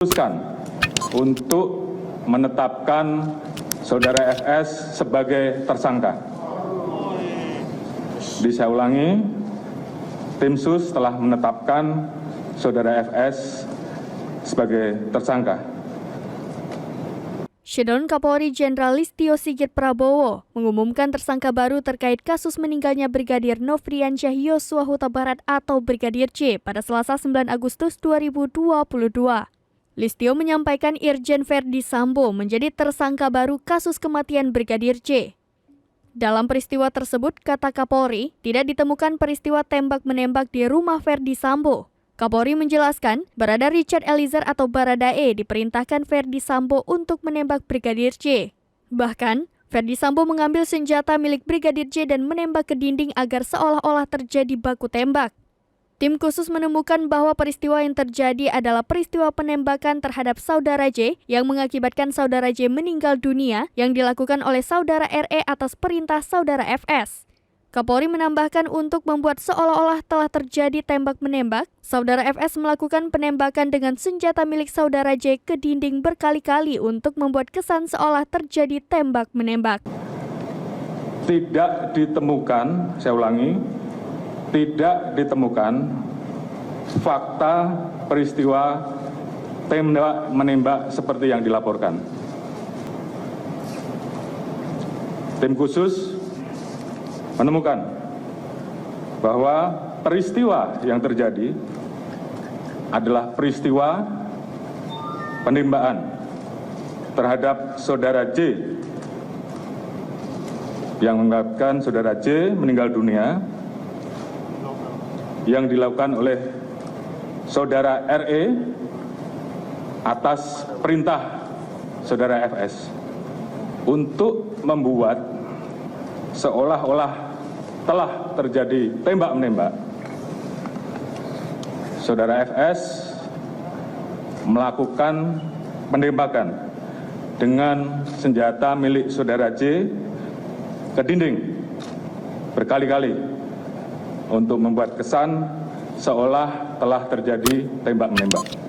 memutuskan untuk menetapkan saudara FS sebagai tersangka. Saya ulangi, tim sus telah menetapkan saudara FS sebagai tersangka. Shadowne Kapolri Jenderal Listio Sigit Prabowo mengumumkan tersangka baru terkait kasus meninggalnya Brigadir Nofriansyah Yosua Huta Barat atau Brigadir C pada Selasa 9 Agustus 2022. Listio menyampaikan Irjen Verdi Sambo menjadi tersangka baru kasus kematian Brigadir C. Dalam peristiwa tersebut, kata Kapolri, tidak ditemukan peristiwa tembak-menembak di rumah Verdi Sambo. Kapolri menjelaskan, Barada Richard Eliezer atau Baradae diperintahkan Verdi Sambo untuk menembak Brigadir C. Bahkan, Verdi Sambo mengambil senjata milik Brigadir C dan menembak ke dinding agar seolah-olah terjadi baku tembak. Tim khusus menemukan bahwa peristiwa yang terjadi adalah peristiwa penembakan terhadap saudara J yang mengakibatkan saudara J meninggal dunia yang dilakukan oleh saudara RE atas perintah saudara FS. Kapolri menambahkan untuk membuat seolah-olah telah terjadi tembak-menembak, saudara FS melakukan penembakan dengan senjata milik saudara J ke dinding berkali-kali untuk membuat kesan seolah terjadi tembak-menembak. Tidak ditemukan, saya ulangi, tidak ditemukan fakta peristiwa tembak-menembak seperti yang dilaporkan. Tim khusus menemukan bahwa peristiwa yang terjadi adalah peristiwa penembakan terhadap saudara J yang mengakibatkan saudara J meninggal dunia yang dilakukan oleh saudara RE atas perintah saudara FS untuk membuat seolah-olah telah terjadi tembak-menembak. Saudara FS melakukan penembakan dengan senjata milik saudara J ke dinding berkali-kali untuk membuat kesan seolah telah terjadi tembak-menembak.